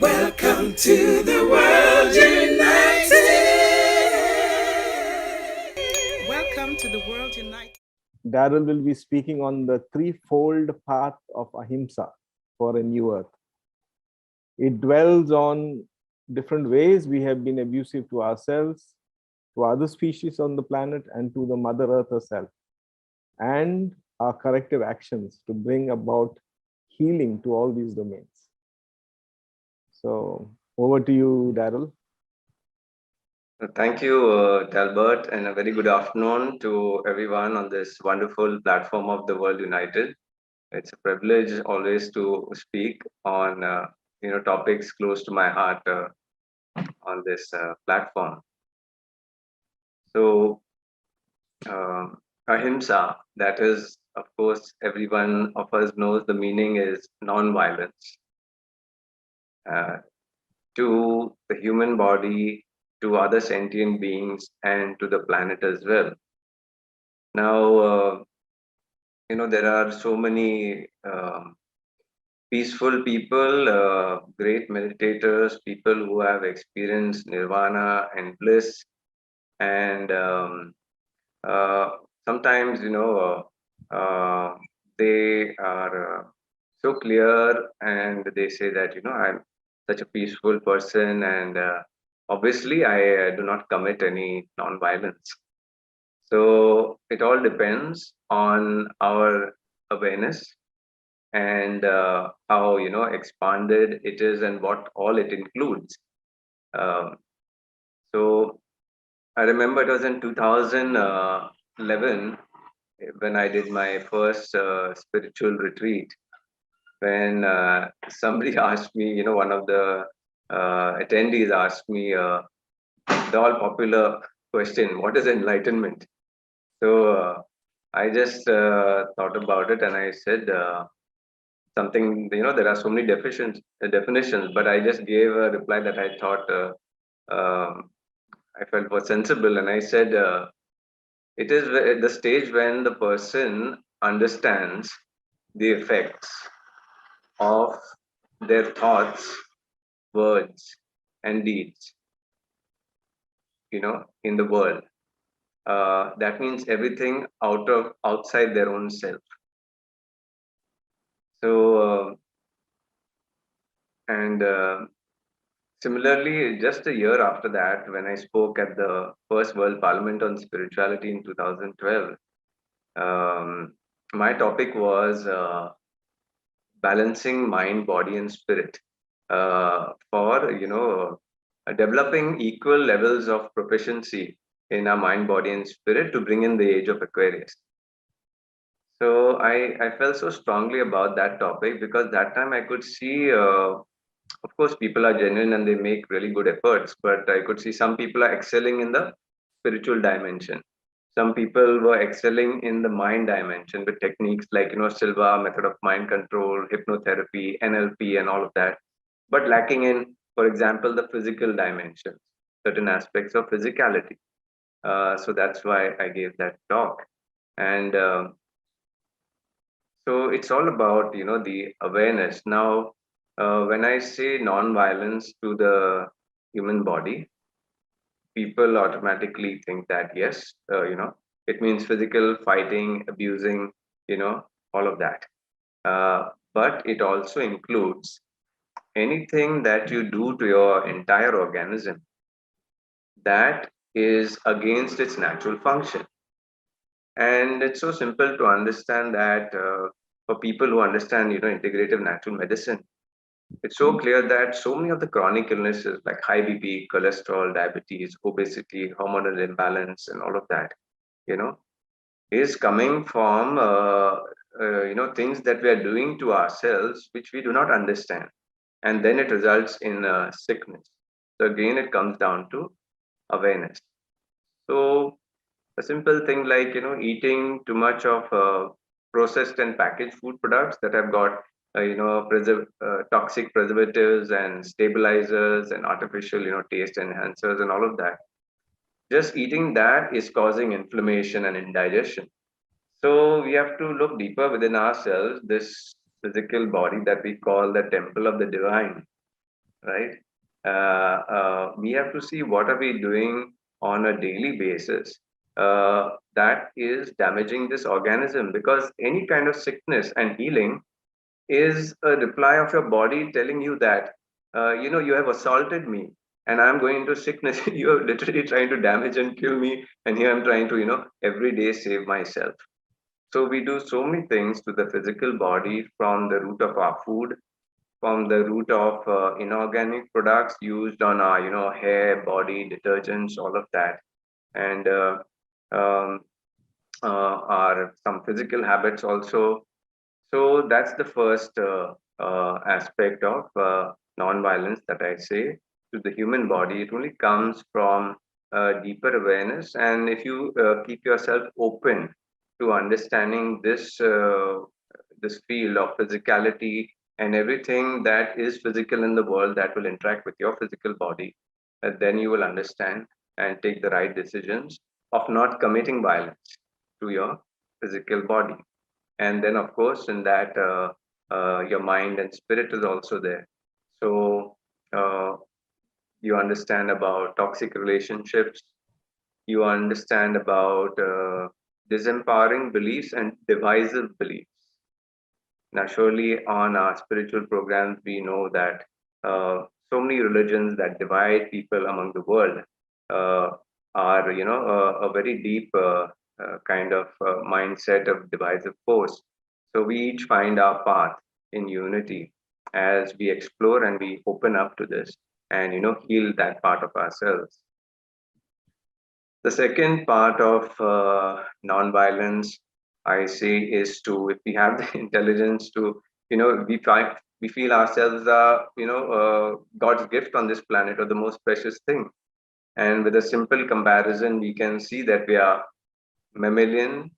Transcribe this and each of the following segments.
Welcome to the world united. Welcome to the world united. Darryl will be speaking on the threefold path of Ahimsa for a new earth. It dwells on different ways we have been abusive to ourselves, to other species on the planet, and to the Mother Earth herself, and our corrective actions to bring about healing to all these domains. So over to you, Darryl. Thank you, Talbot, and a very good afternoon to everyone on this wonderful platform of the World United. It's a privilege always to speak on topics close to my heart on this platform. So, Ahimsa, that is, of course, everyone of us knows the meaning is non-violence to the human body, to other sentient beings, and to the planet as well. Now, there are so many peaceful people, great meditators, people who have experienced nirvana and bliss, and sometimes they are so clear, and they say that I'm such a peaceful person, and obviously I do not commit any non-violence. So it all depends on our awareness and how expanded it is and what all it includes. Um, so I remember it was in 2011 when I did my first spiritual retreat. When somebody asked me, one of the attendees asked me the all popular question, "What is enlightenment?" So I just thought about it, and I said something. There are so many definitions, but I just gave a reply that I thought I felt was sensible, and I said it is at the stage when the person understands the effects of their thoughts, words, and deeds. In the world. That means everything outside their own self. So and similarly, just a year after that, when I spoke at the first World Parliament on Spirituality in 2012, my topic was balancing mind, body, and spirit for developing equal levels of proficiency in our mind, body, and spirit to bring in the age of Aquarius. So I felt so strongly about that topic because that time I could see, of course, people are genuine and they make really good efforts, but I could see some people are excelling in the spiritual dimension. Some people were excelling in the mind dimension with techniques like, Silva, method of mind control, hypnotherapy, NLP, and all of that, but lacking in, for example, the physical dimension, certain aspects of physicality. So that's why I gave that talk. And so it's all about the awareness. Now when I say non-violence to the human body, people automatically think that yes, it means physical fighting, abusing, all of that, but it also includes anything that you do to your entire organism that is against its natural function. And it's so simple to understand that for people who understand, integrative natural medicine, it's so clear that so many of the chronic illnesses like high BP, cholesterol, diabetes, obesity, hormonal imbalance, and all of that, you know, is coming from, things that we are doing to ourselves, which we do not understand. And then it results in sickness. So again, it comes down to awareness. So a simple thing like eating too much of processed and packaged food products that have got toxic preservatives and stabilizers and artificial taste enhancers and all of that. Just eating that is causing inflammation and indigestion. So we have to look deeper within ourselves, this physical body that we call the temple of the divine. right? We have to see what are we doing on a daily basis that is damaging this organism, because any kind of sickness and healing is a reply of your body telling you that you have assaulted me and I'm going into sickness. You're literally trying to damage and kill me, and here I'm trying to every day save myself. So we do so many things to the physical body, from the root of our food, from the root of inorganic products used on our hair, body, detergents, all of that. And um, our some physical habits also. So that's the first aspect of non-violence that I say to the human body. It only comes from deeper awareness, and if you keep yourself open to understanding this field of physicality and everything that is physical in the world that will interact with your physical body, then you will understand and take the right decisions of not committing violence to your physical body. And then of course in that your mind and spirit is also there. So uh, you understand about toxic relationships, you understand about disempowering beliefs and divisive beliefs. Now surely on our spiritual programs we know that so many religions that divide people among the world uh, are a very deep kind of mindset of divisive force. So we each find our path in unity as we explore and we open up to this and heal that part of ourselves. The second part of non-violence, I say, is to, if we have the intelligence to, we feel ourselves are, God's gift on this planet, or the most precious thing. And with a simple comparison, we can see that we are mammalian,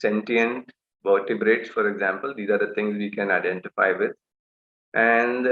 sentient, vertebrates, for example. These are the things we can identify with. And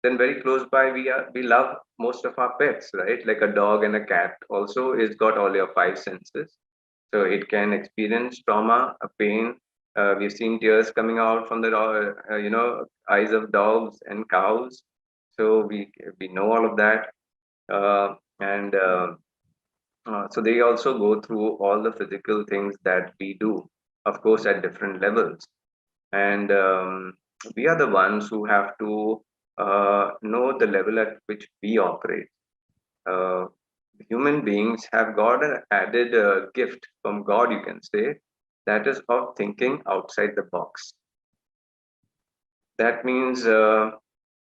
then very close by, we love most of our pets, right? Like a dog and a cat also is got all your five senses, so it can experience trauma, a pain. We've seen tears coming out from the eyes of dogs and cows, so we know all of that. And So they also go through all the physical things that we do, of course, at different levels. And we are the ones who have to know the level at which we operate. Uh, Human beings have got an added gift from God, you can say, that is of thinking outside the box. That means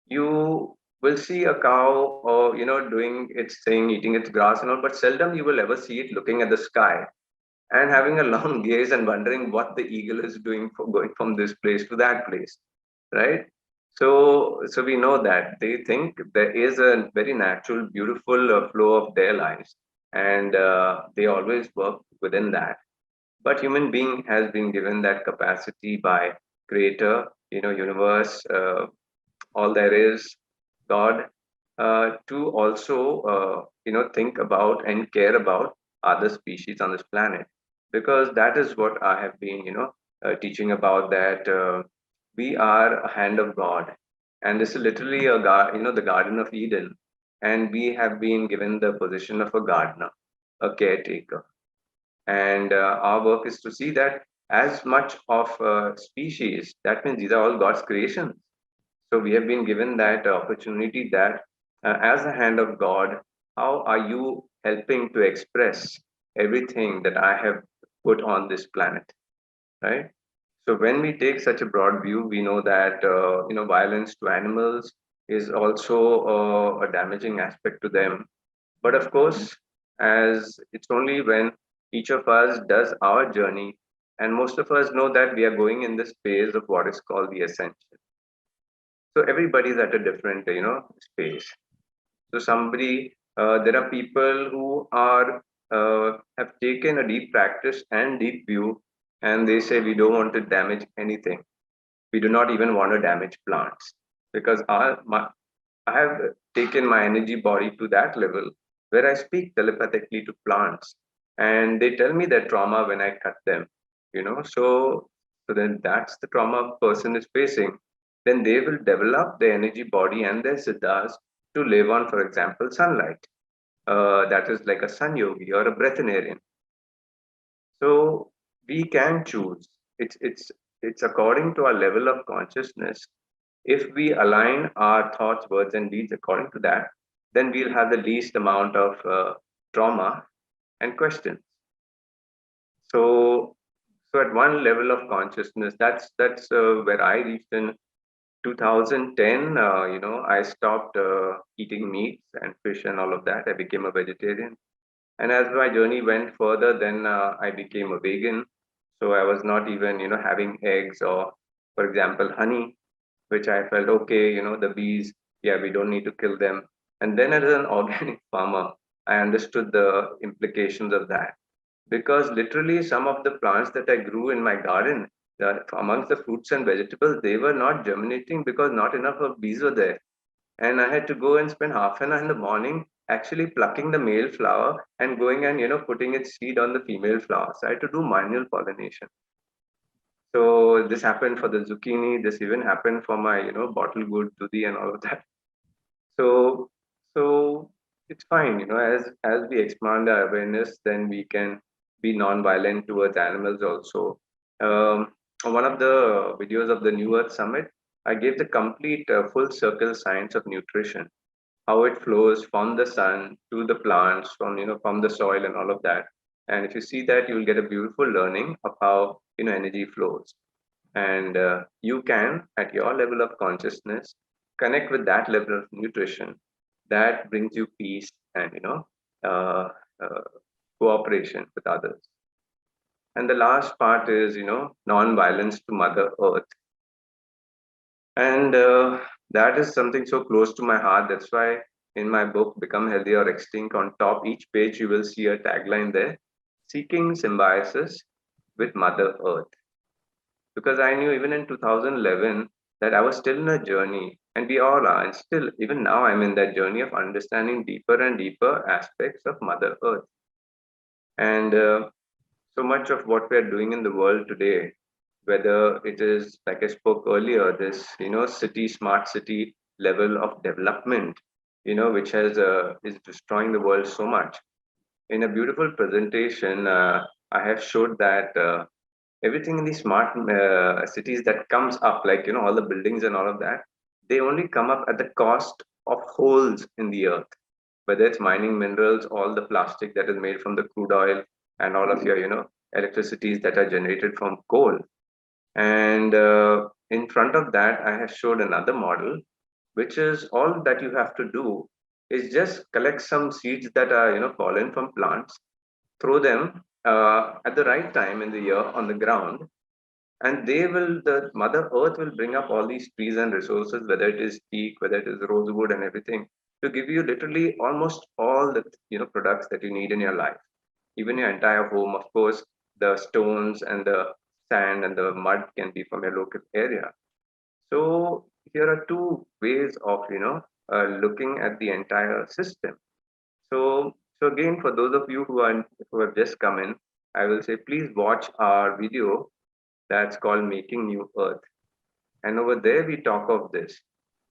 you will see a cow, or doing its thing, eating its grass and all, but seldom you will ever see it looking at the sky and having a long gaze and wondering what the eagle is doing for going from this place to that place, right? So we know that they think there is a very natural, beautiful flow of their lives, and they always work within that. But human being has been given that capacity by Creator, universe, all there is, God, to also think about and care about other species on this planet, because that is what I have been teaching about, that we are a hand of God, and this is literally the Garden of Eden, and we have been given the position of a gardener, a caretaker, and our work is to see that as much of species, that means these are all God's creations. So we have been given that opportunity, that as a hand of God, how are you helping to express everything that I have put on this planet, right? So when we take such a broad view, we know that violence to animals is also a damaging aspect to them. But of course, as it's only when each of us does our journey, and most of us know that we are going in this phase of what is called the ascension. So everybody's at a different space. So there are people who are have taken a deep practice and deep view, and they say we don't want to damage anything. We do not even want to damage plants, because I have taken my energy body to that level where I speak telepathically to plants, and they tell me their trauma when I cut them. So then that's the trauma a person is facing. Then they will develop their energy body and their siddhas to live on, for example, sunlight. That is like a sun yogi or a breatharian. So we can choose. It's according to our level of consciousness. If we align our thoughts, words, and deeds according to that, then we'll have the least amount of trauma and questions. So, so at one level of consciousness, that's where I reached in 2010. I stopped eating meats and fish and all of that. I became a vegetarian. And as my journey went further, then I became a vegan. So I was not even, having eggs or, for example, honey, which I felt okay, the bees, yeah, we don't need to kill them. And then as an organic farmer, I understood the implications of that. Because literally, some of the plants that I grew in my garden, amongst the fruits and vegetables, they were not germinating because not enough of bees were there. And I had to go and spend half an hour in the morning actually plucking the male flower and going and putting its seed on the female flower. So I had to do manual pollination. So this happened for the zucchini. This even happened for my bottle gourd, dudi, and all of that. So so it's fine. As we expand our awareness, then we can be non-violent towards animals also. On one of the videos of the New Earth Summit, I gave the complete full circle science of nutrition, how it flows from the sun to the plants, from the soil and all of that. And if you see that, you will get a beautiful learning of how energy flows. And you can, at your level of consciousness, connect with that level of nutrition that brings you peace and uh, uh, cooperation with others. And the last part is non-violence to Mother Earth. And that is something so close to my heart. That's why in my book, Become Healthy or Extinct, on top each page, you will see a tagline there, seeking symbiosis with Mother Earth. Because I knew even in 2011 that I was still in a journey, and we all are, and still, even now, I'm in that journey of understanding deeper and deeper aspects of Mother Earth. And so much of what we are doing in the world today, whether it is like I spoke earlier, this smart city level of development, which has is destroying the world so much. In a beautiful presentation, I have showed that everything in the smart cities that comes up, like all the buildings and all of that, they only come up at the cost of holes in the earth, whether it's mining minerals, all the plastic that is made from the crude oil, and all of your electricities that are generated from coal. And in front of that, I have showed another model, which is all that you have to do is just collect some seeds that are fallen from plants, throw them at the right time in the year on the ground, and the Mother Earth will bring up all these trees and resources, whether it is teak, whether it is rosewood and everything, to give you literally almost all the products that you need in your life, even your entire home. Of course, the stones and the sand and the mud can be from your local area. So here are two ways of looking at the entire system. So again, for those of you who have just come in, I will say please watch our video that's called Making New Earth. And over there we talk of this,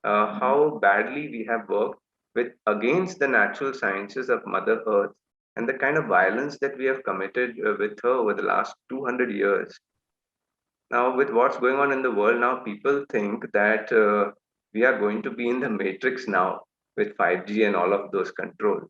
how badly we have worked with against the natural sciences of Mother Earth, and the kind of violence that we have committed with her over the last 200 years. Now, with what's going on in the world now, people think that we are going to be in the matrix now with 5G and all of those controls.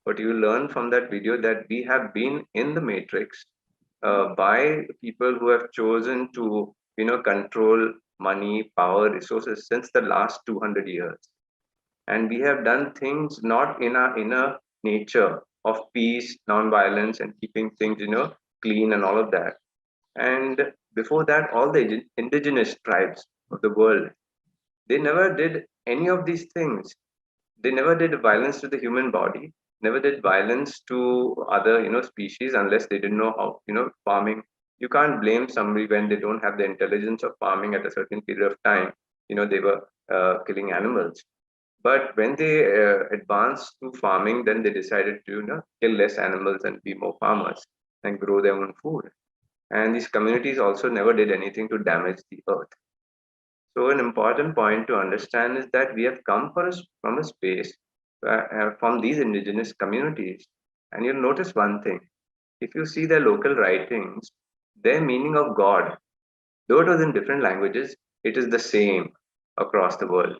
But you learn from that video that we have been in the matrix by people who have chosen to control money, power, resources since the last 200 years. And we have done things not in our inner nature of peace, non-violence, and keeping things clean and all of that. And before that, all the indigenous tribes of the world, they never did any of these things. They never did violence to the human body, never did violence to other species, unless they didn't know how farming. You can't blame somebody when they don't have the intelligence of farming at a certain period of time. They were killing animals. But when they advanced to farming, then they decided to kill less animals and be more farmers and grow their own food. And these communities also never did anything to damage the earth. So an important point to understand is that we have come from a space from these indigenous communities. And you'll notice one thing. If you see their local writings, their meaning of God, though it was in different languages, it is the same across the world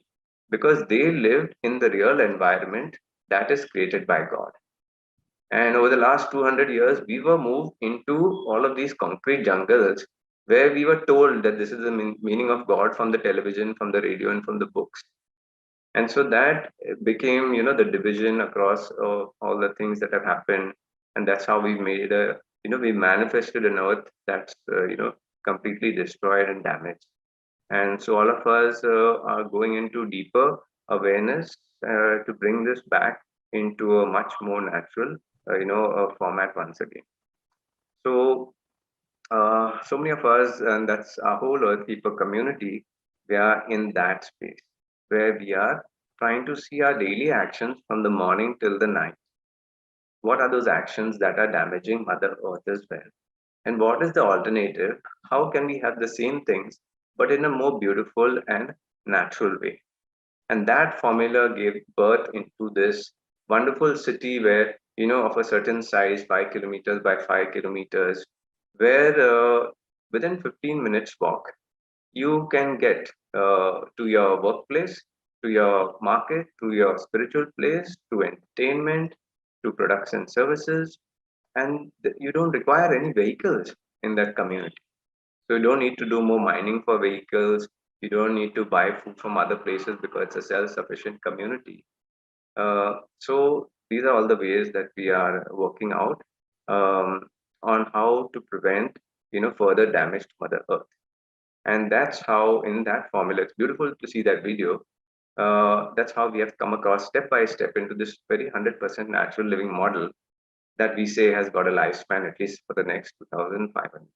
because they lived in the real environment that is created by God. And over the last 200 years, we were moved into all of these concrete jungles where we were told that this is the meaning of God from the television, from the radio, and from the books. And so that became, the division across all the things that have happened. And that's how we made we manifested an earth that's, completely destroyed and damaged. And so all of us are going into deeper awareness to bring this back into a much more natural, format once again. So, so many of us, and that's our whole Earth Keeper community, we are in that space where we are trying to see our daily actions from the morning till the night. What are those actions that are damaging Mother Earth as well? And what is the alternative? How can we have the same things, but in a more beautiful and natural way? And that formula gave birth into this wonderful city where, of a certain size, 5 kilometers by 5 kilometers, where within 15 minutes walk, you can get to your workplace, to your market, to your spiritual place, to entertainment, to products and services. And you don't require any vehicles in that community. So you don't need to do more mining for vehicles. You don't need to buy food from other places because it's a self-sufficient community. So these are all the ways that we are working out on how to prevent, further damage to Mother Earth. And that's how, in that formula, it's beautiful to see that video. That's how we have come across step by step into this very 100% natural living model that we say has got a lifespan at least for the next 2,500 years.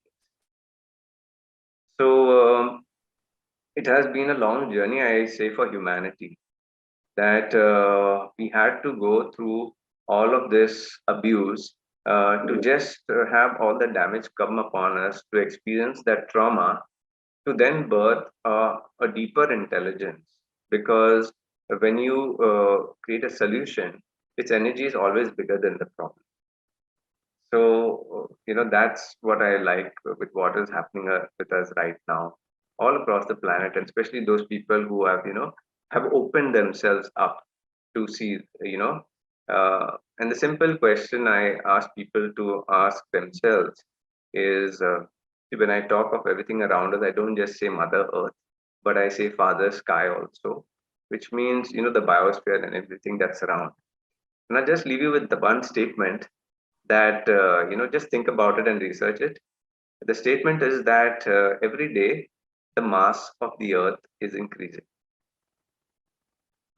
So it has been a long journey, I say, for humanity, that we had to go through all of this abuse to just have all the damage come upon us, to experience that trauma, to then birth a deeper intelligence. Because when you create a solution, its energy is always bigger than the problem. So, that's what I like with what is happening with us right now, all across the planet, and especially those people who have, have opened themselves up to see, and the simple question I ask people to ask themselves is when I talk of everything around us, I don't just say Mother Earth, but I say Father Sky also, which means, the biosphere and everything that's around. And I just leave you with the one statement that just think about it and research it. The statement is that every day the mass of the earth is increasing,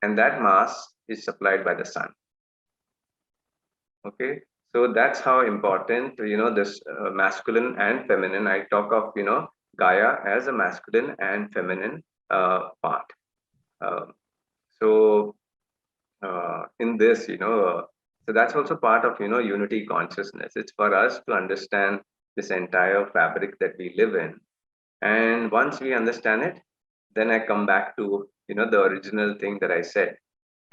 and that mass is supplied by the sun. Okay, so that's how important, this masculine and feminine. I talk of, Gaia as a masculine and feminine part. uh, so in this, so that's also part of, unity consciousness. It's for us to understand this entire fabric that we live in. And once we understand it, then I come back to, the original thing that I said.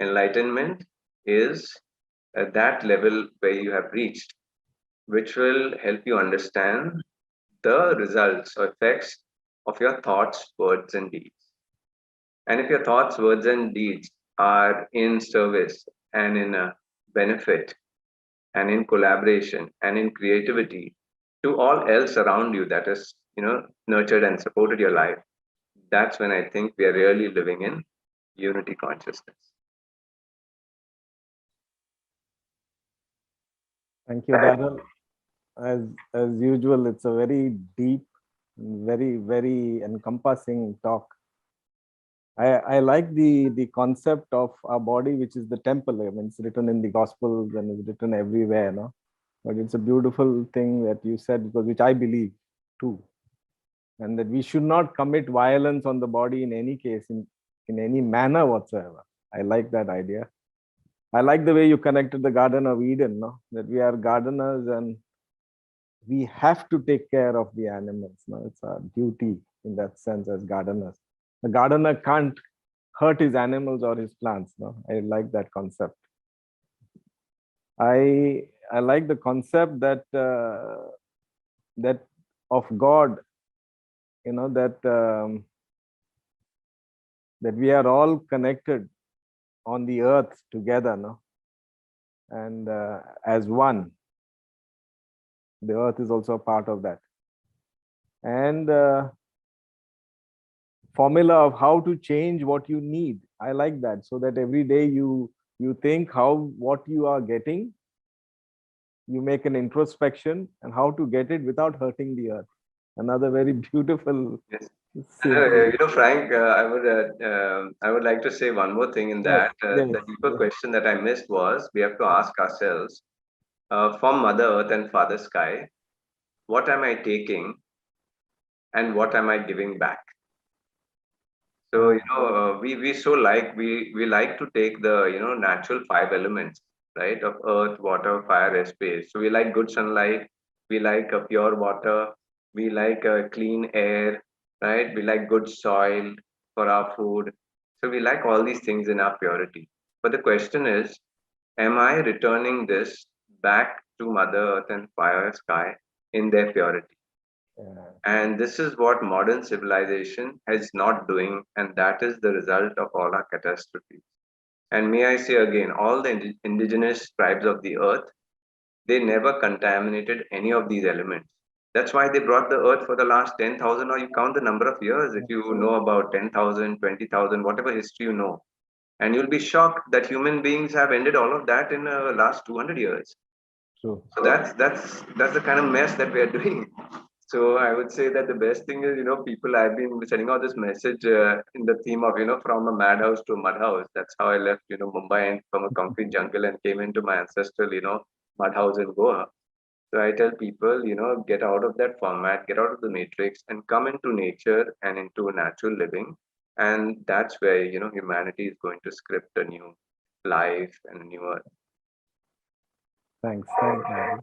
Enlightenment is at that level where you have reached, which will help you understand the results or effects of your thoughts, words, and deeds. And if your thoughts, words, and deeds are in service and in a benefit and in collaboration and in creativity to all else around you that is, nurtured and supported your life, that's when I think we are really living in unity consciousness. Thank you, Darryl. As usual, it's a very deep, very encompassing talk. I like the concept of our body, which is the temple. I mean, it's written in the Gospels and it's written everywhere, no? But it's a beautiful thing that you said, because which I believe too, and that we should not commit violence on the body in any case, in any manner whatsoever. I like that idea. I like the way you connected the Garden of Eden, no? That we are gardeners and we have to take care of the animals. No? It's our duty in that sense as gardeners. The gardener can't hurt his animals or his plants. No, I like that concept. I like the concept that that of God, that we are all connected on the earth together, no, and as one. The earth is also a part of that, and formula of how to change what you need. I like that, so that every day you think what you are getting, you make an introspection and how to get it without hurting the earth. Another very beautiful. Yes. Simple. Frank, I would like to say one more thing in Yes, that. yes, The deeper yes. question that I missed was we have to ask ourselves from Mother Earth and Father Sky, what am I taking and what am I giving back? So we so like we like to take the natural five elements, right, of earth, water, fire, and space. So we like good sunlight, we like a pure water, we like a clean air, right? We like good soil for our food. So we like all these things in our purity. But the question is, am I returning this back to Mother Earth and fire, sky in their purity? Yeah. And this is what modern civilization is not doing, and that is the result of all our catastrophes. And may I say again, all the indigenous tribes of the earth, they never contaminated any of these elements. That's why they brought the earth for the last 10,000, or you count the number of years if you know about 10,000, 20,000, whatever history you know. And you'll be shocked that human beings have ended all of that in the last 200 years. True. So that's the kind of mess that we are doing. So I would say that the best thing is, people, I've been sending out this message in the theme of, from a madhouse to a mud house. That's how I left, Mumbai and from a concrete jungle and came into my ancestral, mud house in Goa. So I tell people, get out of that format, get out of the matrix and come into nature and into natural living. And that's where, humanity is going to script a new life and a new earth. Thanks. Thanks, Nadi.